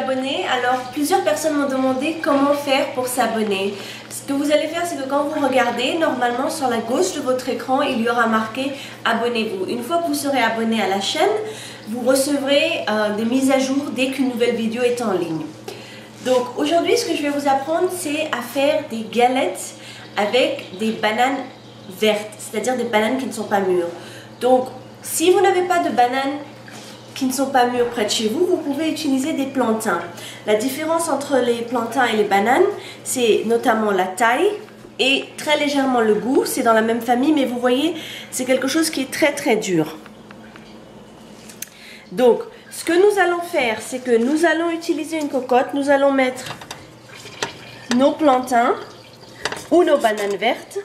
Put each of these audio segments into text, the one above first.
abonné. Alors plusieurs personnes m'ont demandé comment faire pour s'abonner. Ce que vous allez faire, c'est que quand vous regardez, normalement sur la gauche de votre écran, il y aura marqué abonnez-vous. Une fois que vous serez abonné à la chaîne, vous recevrez des mises à jour dès qu'une nouvelle vidéo est en ligne. Donc aujourd'hui, ce que je vais vous apprendre, c'est à faire des galettes avec des bananes vertes, c'est-à-dire des bananes qui ne sont pas mûres. Donc si vous n'avez pas de bananes qui ne sont pas mûres près de chez vous, vous pouvez utiliser des plantains. La différence entre les plantains et les bananes, c'est notamment la taille et très légèrement le goût. C'est dans la même famille, mais vous voyez, c'est quelque chose qui est très très dur. Donc, ce que nous allons faire, c'est que nous allons utiliser une cocotte. Nous allons mettre nos plantains ou nos bananes vertes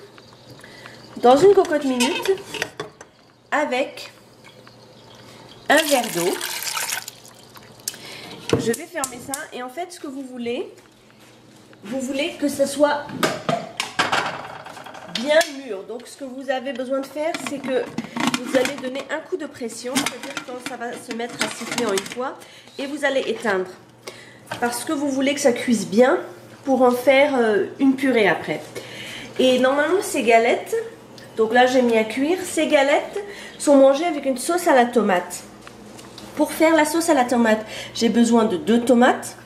dans une cocotte minute avec un verre d'eau. Je vais fermer ça et en fait ce que vous voulez que ce soit bien mûr. Donc ce que vous avez besoin de faire, c'est que vous allez donner un coup de pression, c'est-à-dire quand ça va se mettre à siffler en une fois, et vous allez éteindre. Parce que vous voulez que ça cuise bien pour en faire une purée après. Et normalement ces galettes, donc là j'ai mis à cuire, ces galettes sont mangées avec une sauce à la tomate. Pour faire la sauce à la tomate, j'ai besoin de 2 tomates,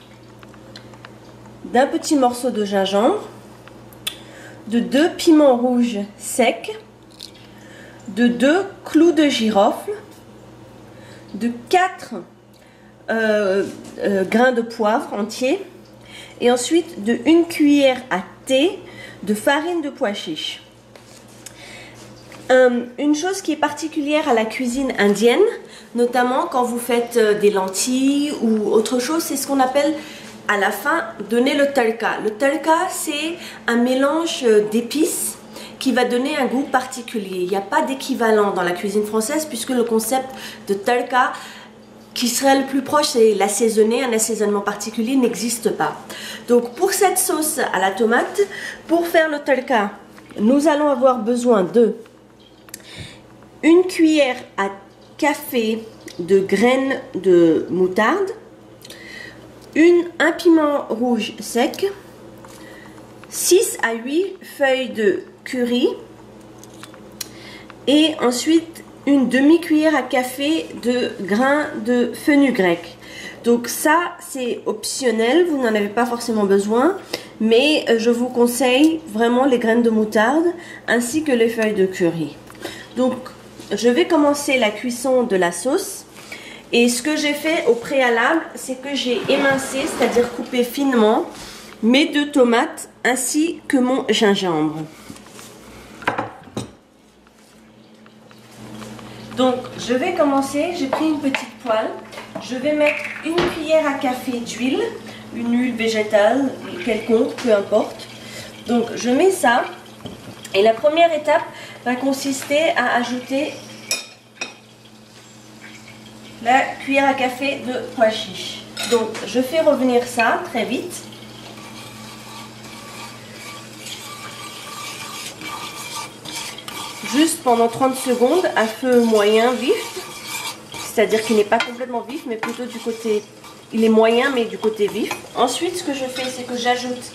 d'un petit morceau de gingembre, de 2 piments rouges secs, de 2 clous de girofle, de 4 grains de poivre entiers et ensuite de 1 cuillère à thé de farine de pois chiche. Une chose qui est particulière à la cuisine indienne, notamment quand vous faites des lentilles ou autre chose, c'est ce qu'on appelle à la fin donner le tadka. Le tadka, c'est un mélange d'épices qui va donner un goût particulier. Il n'y a pas d'équivalent dans la cuisine française puisque le concept de tadka qui serait le plus proche, c'est l'assaisonner, un assaisonnement particulier n'existe pas. Donc pour cette sauce à la tomate, pour faire le tadka, nous allons avoir besoin de 1 cuillère à café de graines de moutarde, un piment rouge sec, 6 à 8 feuilles de curry et ensuite une demi-cuillère à café de grains de fenugrec. Donc ça c'est optionnel, vous n'en avez pas forcément besoin, mais je vous conseille vraiment les graines de moutarde ainsi que les feuilles de curry. Donc je vais commencer la cuisson de la sauce et ce que j'ai fait au préalable, c'est que j'ai émincé, c'est-à-dire coupé finement mes 2 tomates ainsi que mon gingembre. Donc je vais commencer, j'ai pris une petite poêle, je vais mettre 1 cuillère à café d'huile, une huile végétale quelconque, peu importe. Donc je mets ça et la première étape va consister à ajouter la cuillère à café de pois chiche. Donc je fais revenir ça très vite. Juste pendant 30 secondes à feu moyen vif, c'est-à-dire qu'il n'est pas complètement vif mais plutôt du côté, il est moyen mais du côté vif. Ensuite ce que je fais, c'est que j'ajoute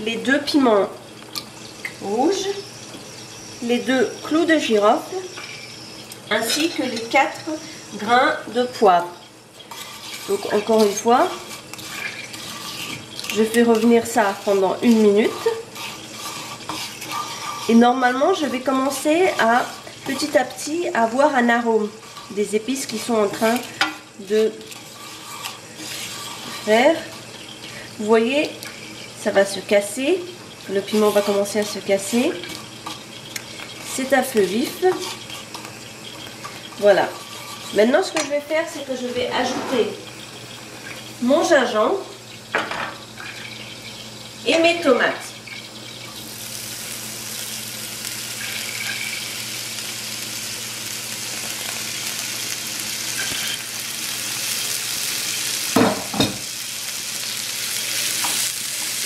les 2 piments rouges, les 2 clous de girofle ainsi que les 4 grains de poivre. Donc encore une fois, je fais revenir ça pendant 1 minute. Et normalement, je vais commencer à petit avoir un arôme des épices qui sont en train de faire. Vous voyez, ça va se casser. Le piment va commencer à se casser. C'est à feu vif. Voilà. Maintenant, ce que je vais faire, c'est que je vais ajouter mon gingembre et mes tomates.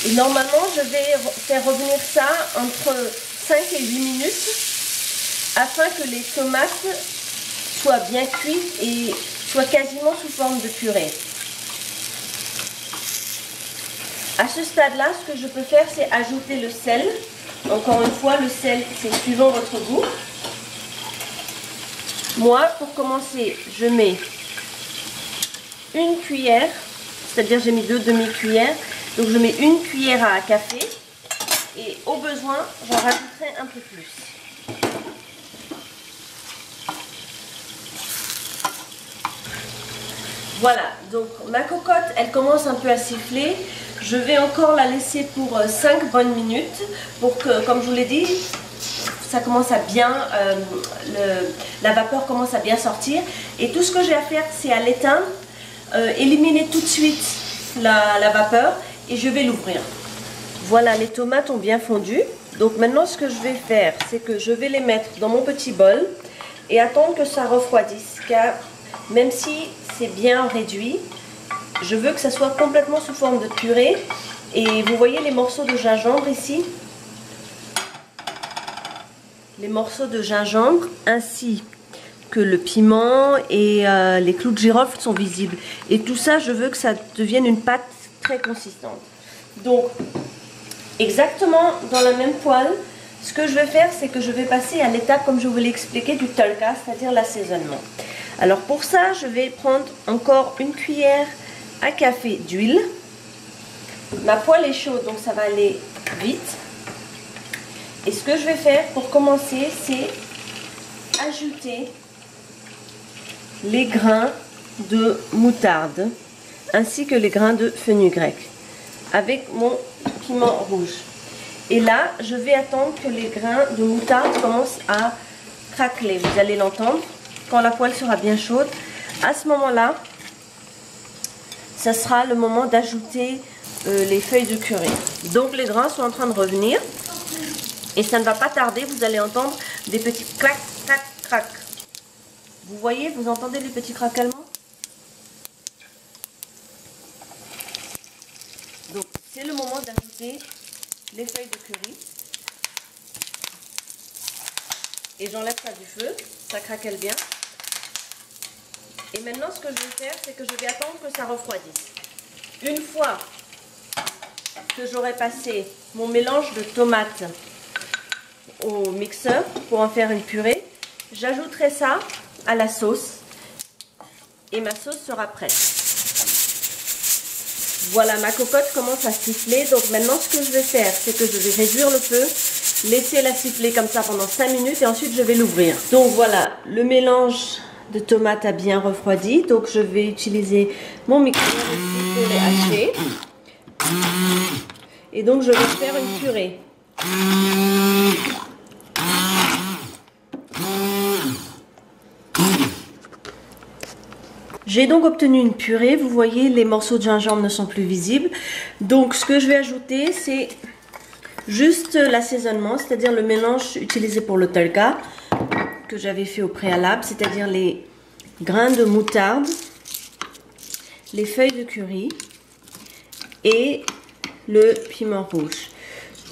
Et normalement, je vais faire revenir ça entre 5 et 8 minutes afin que les tomates soient bien cuites et soient quasiment sous forme de purée. À ce stade-là, ce que je peux faire, c'est ajouter le sel. Encore une fois, le sel, c'est suivant votre goût. Moi, pour commencer, je mets une cuillère, c'est-à-dire j'ai mis 2 demi-cuillères. Donc je mets une cuillère à café et au besoin, j'en rajouterai un peu plus. Voilà, donc ma cocotte, elle commence un peu à siffler. Je vais encore la laisser pour 5 bonnes minutes pour que, comme je vous l'ai dit, ça commence à bien, la vapeur commence à bien sortir. Et tout ce que j'ai à faire, c'est à l'éteindre, éliminer tout de suite la vapeur et je vais l'ouvrir. Voilà, les tomates ont bien fondu. Donc maintenant, ce que je vais faire, c'est que je vais les mettre dans mon petit bol et attendre que ça refroidisse. Car même si c'est bien réduit, je veux que ça soit complètement sous forme de purée. Et vous voyez les morceaux de gingembre ici? Les morceaux de gingembre ainsi que le piment et les clous de girofle sont visibles. Et tout ça, je veux que ça devienne une pâte très consistante. Donc, exactement dans la même poêle, ce que je vais faire, c'est que je vais passer à l'étape, comme je vous l'ai expliqué, du tadka, c'est-à-dire l'assaisonnement. Alors pour ça, je vais prendre encore une cuillère à café d'huile. Ma poêle est chaude, donc ça va aller vite. Et ce que je vais faire pour commencer, c'est ajouter les grains de moutarde ainsi que les grains de fenugrec avec mon piment rouge. Et là, je vais attendre que les grains de moutarde commencent à craqueler. Vous allez l'entendre quand la poêle sera bien chaude. À ce moment-là, ça sera le moment d'ajouter les feuilles de curry. Donc les grains sont en train de revenir. Et ça ne va pas tarder, vous allez entendre des petits clac, clac, crac. Vous voyez, vous entendez les petits craquements? Donc c'est le moment d'ajouter les feuilles de curry. Et j'enlève ça du feu, ça craquelle bien. Et maintenant ce que je vais faire, c'est que je vais attendre que ça refroidisse. Une fois que j'aurai passé mon mélange de tomates au mixeur pour en faire une purée, j'ajouterai ça à la sauce et ma sauce sera prête. Voilà, ma cocotte commence à siffler. Donc maintenant ce que je vais faire, c'est que je vais réduire le feu, laisser la siffler comme ça pendant 5 minutes et ensuite je vais l'ouvrir. Donc voilà, le mélange de tomates a bien refroidi. Donc je vais utiliser mon mixeur ici pour les hacher. Et donc je vais faire une purée. J'ai donc obtenu une purée. Vous voyez, les morceaux de gingembre ne sont plus visibles. Donc ce que je vais ajouter, c'est juste l'assaisonnement, c'est-à-dire le mélange utilisé pour le tadka que j'avais fait au préalable, c'est-à-dire les grains de moutarde, les feuilles de curry et le piment rouge.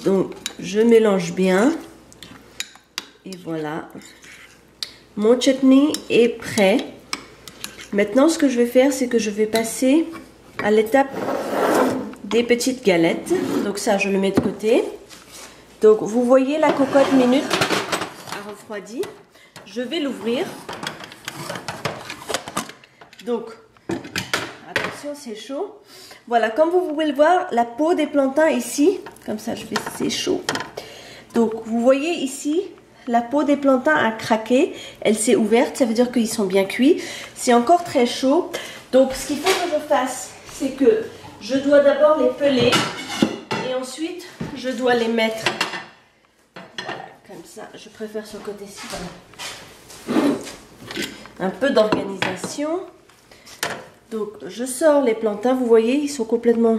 Donc je mélange bien et voilà, mon chutney est prêt. Maintenant ce que je vais faire, c'est que je vais passer à l'étape des petites galettes. Donc ça, je le mets de côté. Donc vous voyez, la cocotte minute a refroidi. Je vais l'ouvrir. Donc attention, c'est chaud. Voilà, comme vous pouvez le voir, la peau des plantains ici, comme ça je fais, c'est chaud. Donc vous voyez ici, la peau des plantains a craqué, elle s'est ouverte, ça veut dire qu'ils sont bien cuits. C'est encore très chaud. Donc ce qu'il faut que je fasse, c'est que je dois d'abord les peler et ensuite je dois les mettre, voilà, comme ça. Je préfère ce côté-ci, voilà. Un peu d'organisation. Donc je sors les plantains, vous voyez, ils sont complètement,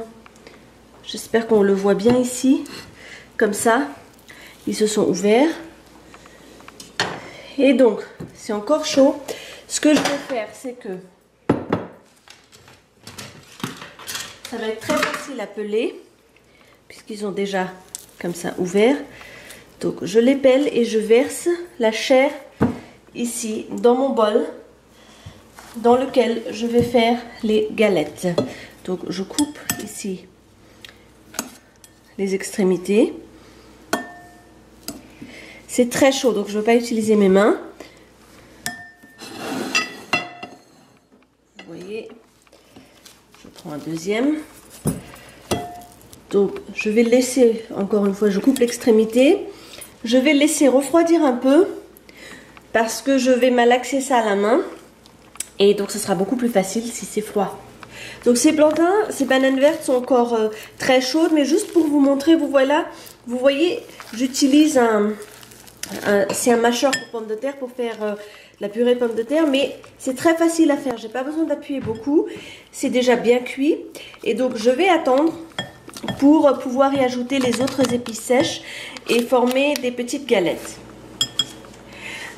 j'espère qu'on le voit bien ici, comme ça, ils se sont ouverts. Et donc, c'est encore chaud. Ce que je vais faire, c'est que ça va être très facile à peler, puisqu'ils ont déjà comme ça ouvert. Donc, je les pèle et je verse la chair ici, dans mon bol, dans lequel je vais faire les galettes. Donc, je coupe ici les extrémités. C'est très chaud, donc je ne veux pas utiliser mes mains. Vous voyez, je prends un deuxième. Donc, je vais le laisser, encore une fois, je coupe l'extrémité. Je vais le laisser refroidir un peu parce que je vais malaxer ça à la main. Et donc, ce sera beaucoup plus facile si c'est froid. Donc, ces plantains, ces bananes vertes sont encore très chaudes, mais juste pour vous montrer, vous voyez, j'utilise c'est un mâcheur pour pommes de terre pour faire la purée de pommes de terre, mais c'est très facile à faire. J'ai pas besoin d'appuyer beaucoup, c'est déjà bien cuit. Et donc, je vais attendre pour pouvoir y ajouter les autres épices sèches et former des petites galettes.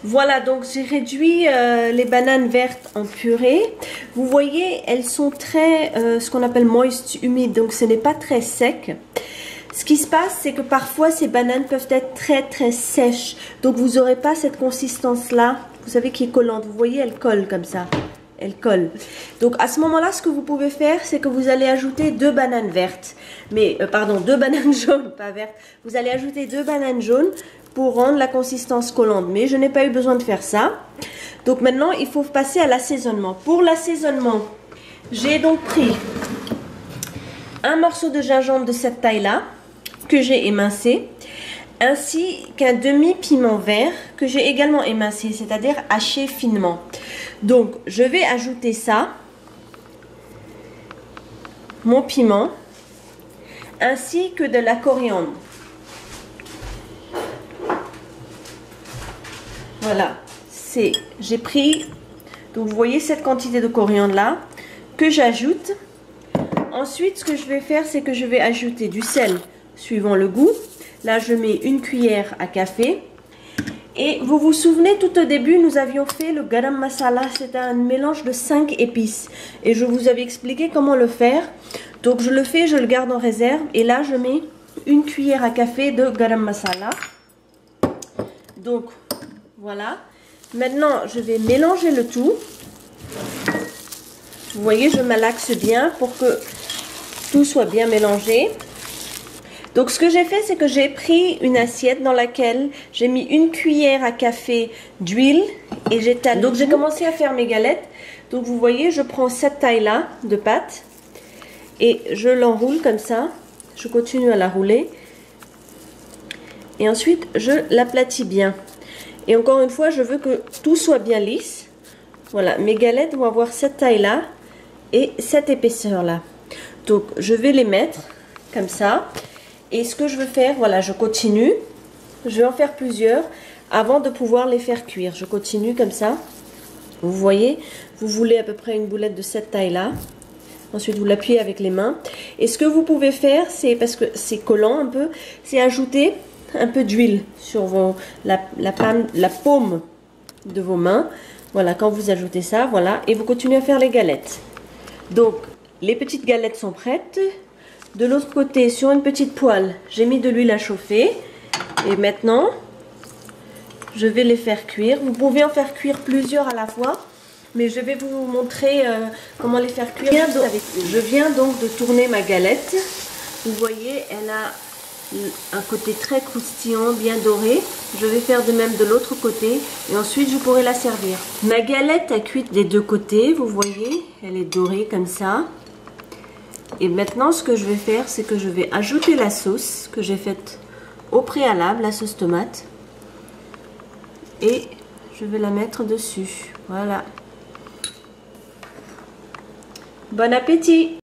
Voilà, donc j'ai réduit les bananes vertes en purée. Vous voyez, elles sont très, ce qu'on appelle moist, humide, donc ce n'est pas très sec. Ce qui se passe, c'est que parfois ces bananes peuvent être très sèches. Donc vous n'aurez pas cette consistance-là, vous savez, qui est collante. Vous voyez, elle colle comme ça. Elle colle. Donc à ce moment-là, ce que vous pouvez faire, c'est que vous allez ajouter 2 bananes vertes. Mais, pardon, 2 bananes jaunes, pas vertes. Vous allez ajouter 2 bananes jaunes pour rendre la consistance collante. Mais je n'ai pas eu besoin de faire ça. Donc maintenant, il faut passer à l'assaisonnement. Pour l'assaisonnement, j'ai donc pris un morceau de gingembre de cette taille-là, que j'ai émincé, ainsi qu'un demi-piment vert que j'ai également émincé, c'est-à-dire haché finement. Donc, je vais ajouter ça, mon piment, ainsi que de la coriandre. Voilà, j'ai pris, donc vous voyez cette quantité de coriandre là, que j'ajoute. Ensuite, ce que je vais faire, c'est que je vais ajouter du sel suivant le goût. Là, je mets 1 cuillère à café. Et vous vous souvenez, tout au début, nous avions fait le garam masala. C'est un mélange de 5 épices. Et je vous avais expliqué comment le faire. Donc, je le fais, je le garde en réserve. Et là, je mets 1 cuillère à café de garam masala. Donc, voilà. Maintenant, je vais mélanger le tout. Vous voyez, je malaxe bien pour que tout soit bien mélangé. Donc, ce que j'ai fait, c'est que j'ai pris une assiette dans laquelle j'ai mis 1 cuillère à café d'huile et j'ai talé. Donc, j'ai commencé à faire mes galettes. Donc, vous voyez, je prends cette taille-là de pâte et je l'enroule comme ça. Je continue à la rouler. Et ensuite, je l'aplatis bien. Et encore une fois, je veux que tout soit bien lisse. Voilà, mes galettes vont avoir cette taille-là et cette épaisseur-là. Donc, je vais les mettre comme ça. Et ce que je veux faire, voilà, je continue. Je vais en faire plusieurs avant de pouvoir les faire cuire. Je continue comme ça. Vous voyez, vous voulez à peu près une boulette de cette taille-là. Ensuite, vous l'appuyez avec les mains. Et ce que vous pouvez faire, c'est, parce que c'est collant un peu, c'est ajouter un peu d'huile sur la paume de vos mains. Voilà, quand vous ajoutez ça, voilà. Et vous continuez à faire les galettes. Donc, les petites galettes sont prêtes. De l'autre côté, sur une petite poêle, j'ai mis de l'huile à chauffer. Et maintenant, je vais les faire cuire. Vous pouvez en faire cuire plusieurs à la fois. Mais je vais vous montrer comment les faire cuire. Je viens donc de tourner ma galette. Vous voyez, elle a un côté très croustillant, bien doré. Je vais faire de même de l'autre côté. Et ensuite, je pourrai la servir. Ma galette a cuit des deux côtés. Vous voyez, elle est dorée comme ça. Et maintenant, ce que je vais faire, c'est que je vais ajouter la sauce que j'ai faite au préalable, la sauce tomate. Et je vais la mettre dessus. Voilà. Bon appétit!